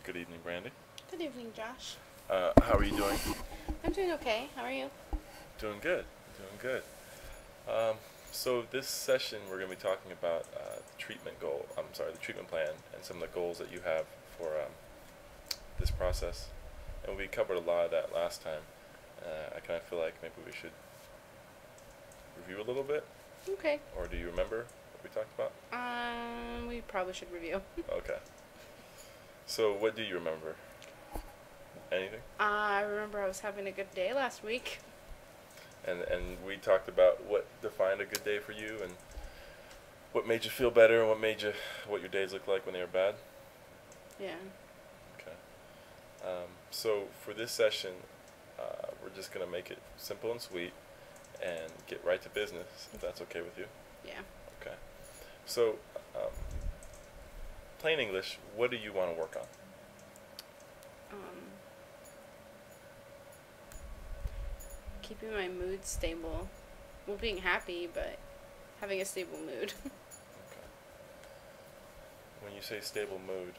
Good evening, Brandy. Good evening, Josh. How are you doing? I'm doing okay. How are you? Doing good. Doing good. Um, so this session we're going to be talking about the treatment goal. The treatment plan and some of the goals that you have for this process. And we covered a lot of that last time. I kind of feel like maybe we should review a little bit. Okay. Or do you remember what we talked about? We probably should review. Okay. So what do you remember? Anything? I remember I was having a good day last week. And we talked about what defined a good day for you and what made you feel better and what your days looked like when they were bad. Yeah. Okay. So for this session, we're just gonna make it simple and sweet and get right to business, if that's okay with you. Yeah. Okay. So, plain English, what do you want to work on? Um, Keeping my mood stable. Well, being happy, but having a stable mood. Okay. When you say stable mood,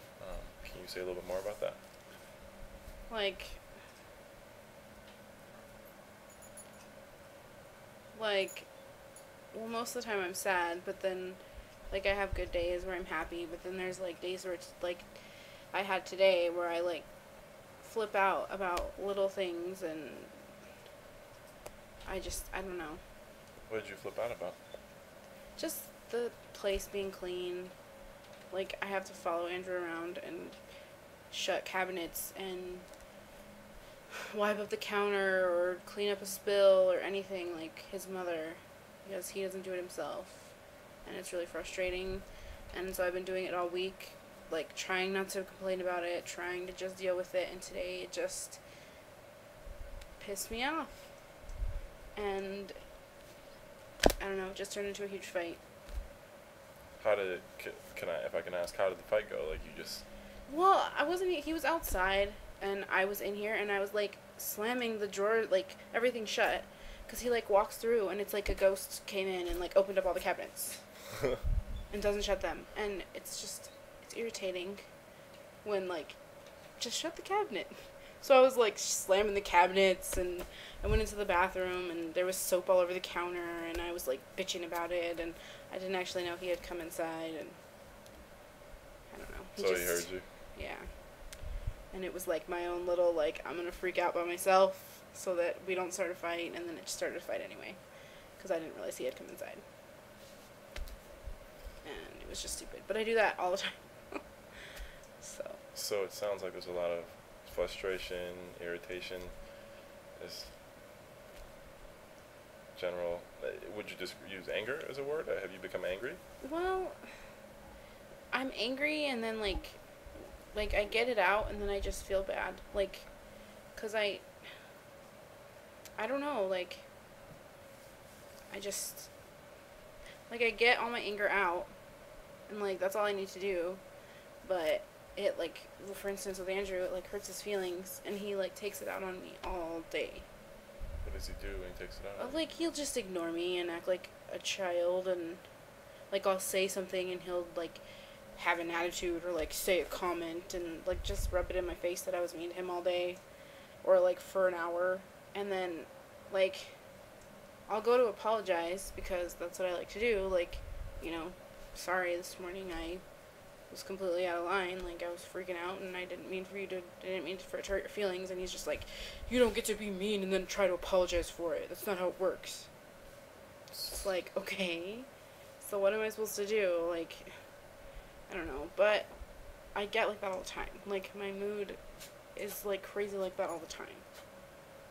can you say a little bit more about that? like, like, well, most of the time I'm sad, but then, like, I have good days where I'm happy, but then there's, like, days where it's, like, I had today where I, like, flip out about little things and I don't know. What did you flip out about? Just the place being clean. Like, I have to follow Andrew around and shut cabinets and wipe up the counter or clean up a spill or anything like his mother, because he doesn't do it himself. And it's really frustrating. And so I've been doing it all week, like, trying not to complain about it, trying to just deal with it, and today it just pissed me off. And I don't know, it just turned into a huge fight. How did it, if I can ask, how did the fight go? Like, you just... Well, he was outside, and I was in here, and I was, like, slamming the drawer, like, everything shut, because he, like, walks through, and it's like a ghost came in and, like, opened up all the cabinets, and doesn't shut them, and it's irritating when, like, just shut the cabinet. So I was, like, slamming the cabinets, and I went into the bathroom, and there was soap all over the counter, and I was, like, bitching about it, and I didn't actually know he had come inside, and I don't know. So he heard you? Yeah. And it was, like, my own little, like, I'm gonna freak out by myself so that we don't start a fight, and then it started a fight anyway, because I didn't realize he had come inside. And it was just stupid. But I do that all the time. So. So it sounds like there's a lot of frustration, irritation, is general. Would you just use anger as a word? Have you become angry? Well, I'm angry, and then, like, I get it out, and then I just feel bad. Like, because I don't know, like, I just, like, I get all my anger out, and, like, that's all I need to do, but it, like, well, for instance, with Andrew, it, like, hurts his feelings, and he, like, takes it out on me all day. What does he do when he takes it out? Like, he'll just ignore me and act like a child, and, like, I'll say something, and he'll, like, have an attitude, or, like, say a comment, and, like, just rub it in my face that I was mean to him all day, or, like, for an hour, and then, like, I'll go to apologize, because that's what I like to do, like, you know, sorry, this morning I was completely out of line, like, I was freaking out, and I didn't mean for it to hurt your feelings, and he's just like, you don't get to be mean and then try to apologize for it, that's not how it works. It's like, okay, so what am I supposed to do? Like, I don't know, but I get like that all the time. Like, my mood is, like, crazy like that all the time.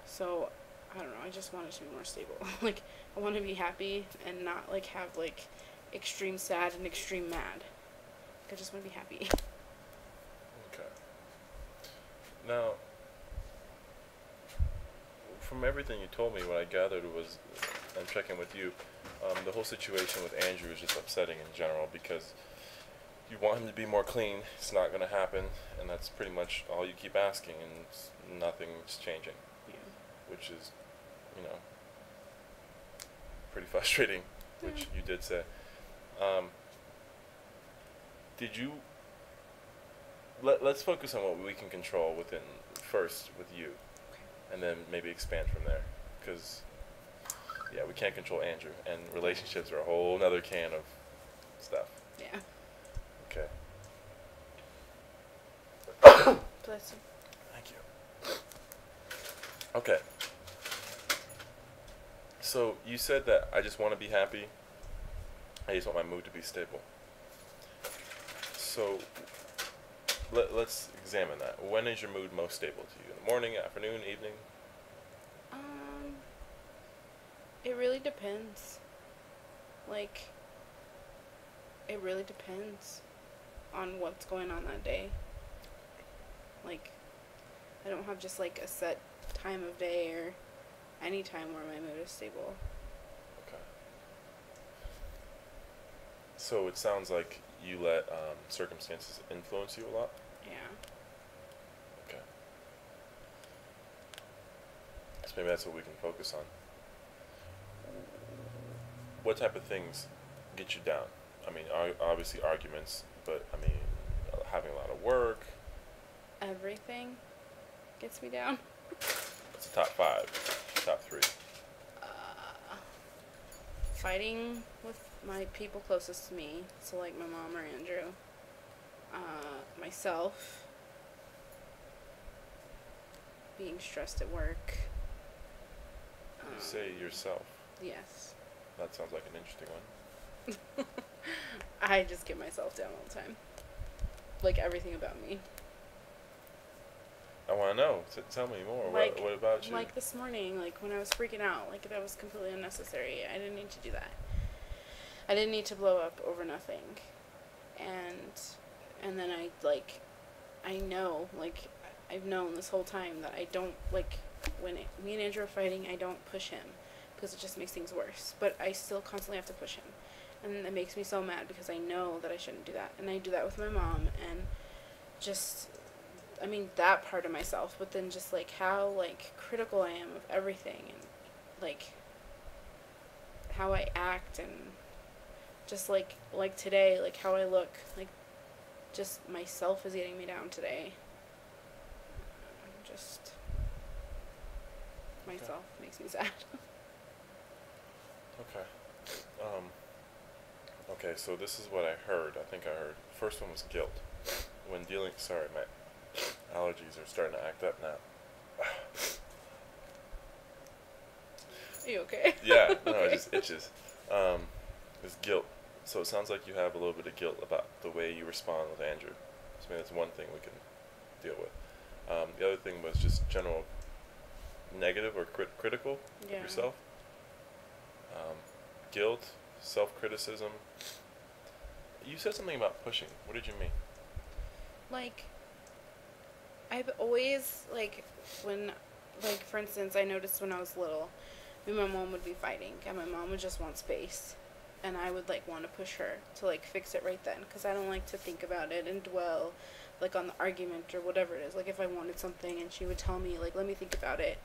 So, I don't know, I just want it to be more stable. Like, I want to be happy and not, like, have, like, extreme sad and extreme mad. I just want to be happy. Okay. Now, from everything you told me, what I gathered was, I'm checking with you, the whole situation with Andrew is just upsetting in general because you want him to be more clean. It's not going to happen, and that's pretty much all you keep asking, and nothing's changing. Yeah. Which is, pretty frustrating, which you did say. Did you, let's focus on what we can control within first with you, and then maybe expand from there. Because yeah, we can't control Andrew, and relationships are a whole nother can of stuff. Yeah. Okay. Bless you. Thank you. Okay. So you said that I just want to be happy. I just want my mood to be stable. So let's examine that. When is your mood most stable to you? In the morning, afternoon, evening? It really depends. Like, it really depends on what's going on that day. Like, I don't have just like a set time of day or any time where my mood is stable. Okay. So it sounds like you let circumstances influence you a lot? Yeah. Okay. So maybe that's what we can focus on. What type of things get you down? I mean, obviously arguments, but I mean, having a lot of work. Everything gets me down. What's the top 5, top 3? Fighting with my people closest to me, so like my mom or Andrew. Myself. Being stressed at work. You say yourself. Yes. That sounds like an interesting one. I just get myself down all the time. Like everything about me. I want to know. Tell me more. Like, what about you? Like this morning, like when I was freaking out, like that was completely unnecessary. I didn't need to do that. I didn't need to blow up over nothing. And then I know, like, I've known this whole time that I don't, like, when me and Andrew are fighting, I don't push him because it just makes things worse. But I still constantly have to push him. And it makes me so mad because I know that I shouldn't do that. And I do that with my mom and just, I mean, that part of myself, but then just, like, how, like, critical I am of everything and, like, how I act and just, like today, like, how I look, like, just myself is getting me down today. Just myself makes me sad. Okay. Okay, so this is what I heard. I think I heard. First one was guilt. When dealing, sorry, my allergies are starting to act up now. Are you okay? Yeah, no, Okay. it just itches. It's guilt. So it sounds like you have a little bit of guilt about the way you respond with Andrew. So maybe that's one thing we can deal with. The other thing was just general negative or critical of Yeah. yourself. Guilt, self-criticism. You said something about pushing. What did you mean? Like, I've always, like, when, like, for instance, I noticed when I was little, me and my mom would be fighting, and my mom would just want space, and I would, like, want to push her to, like, fix it right then, because I don't like to think about it and dwell, like, on the argument or whatever it is. Like, if I wanted something and she would tell me, like, let me think about it,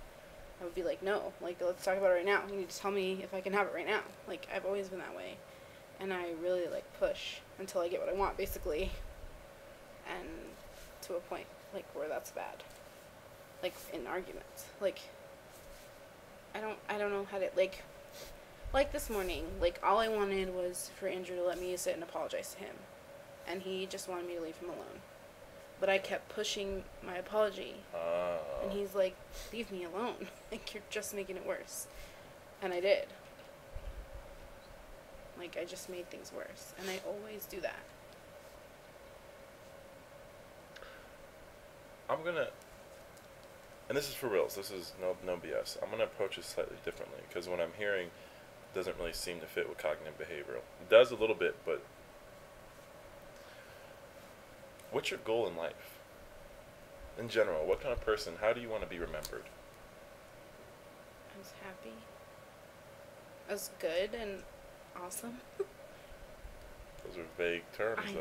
I would be like, no, like, let's talk about it right now. You need to tell me if I can have it right now. Like, I've always been that way. And I really, like, push until I get what I want, basically. And to a point, like, where that's bad. Like, in arguments. Like, I don't know how to, like this morning, like, all I wanted was for Andrew to let me sit and apologize to him. And he just wanted me to leave him alone. But I kept pushing my apology. And he's like, leave me alone. Like, you're just making it worse. And I did. Like, I just made things worse. And I always do that. I'm gonna, and this is for reals. This is no BS. I'm gonna approach it slightly differently because what I'm hearing doesn't really seem to fit with cognitive behavioral. It does a little bit, but what's your goal in life? In general, what kind of person? How do you want to be remembered? As happy. As good and awesome. Those are vague terms, though.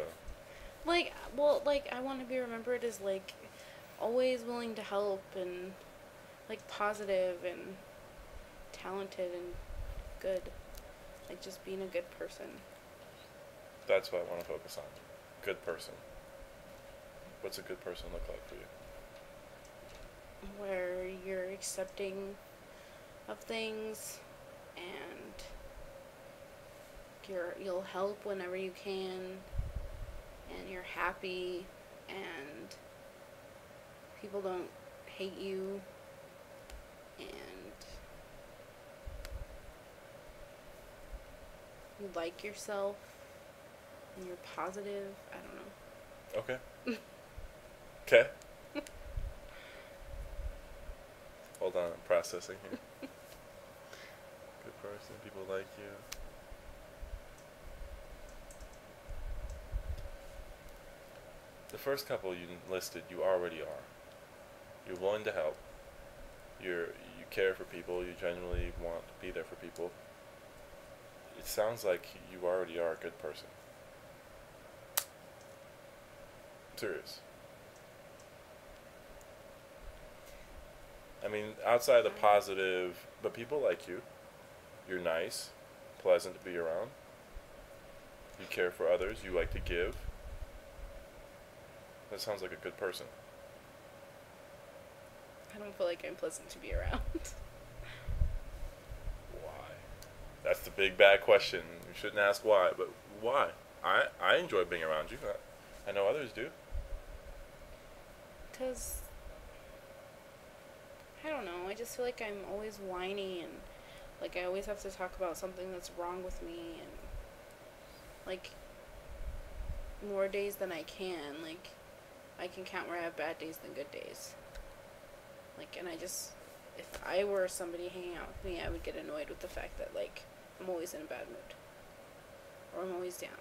Like, well, like, I want to be remembered as, like, always willing to help and, like, positive and talented and good. Like, just being a good person. That's what I want to focus on. Good person. What's a good person look like for you? Where you're accepting of things and you'll help whenever you can and you're happy and people don't hate you and you like yourself and you're positive. I don't know. Okay. Okay. Hold on, I'm processing here. Good person, people like you. The first couple you listed, you already are. You're willing to help. You care for people. You genuinely want to be there for people. It sounds like you already are a good person. I'm serious. I mean, outside the positive, but people like you. You're nice, pleasant to be around. You care for others. You like to give. That sounds like a good person. I don't feel like I'm pleasant to be around. Why? That's the big bad question. You shouldn't ask why, but why? I enjoy being around you. I know others do. Because, I don't know, I just feel like I'm always whiny and, like, I always have to talk about something that's wrong with me and, like, more days than I can. Like, I can count where I have bad days than good days. Like, and if I were somebody hanging out with me, I would get annoyed with the fact that, like, I'm always in a bad mood. Or I'm always down.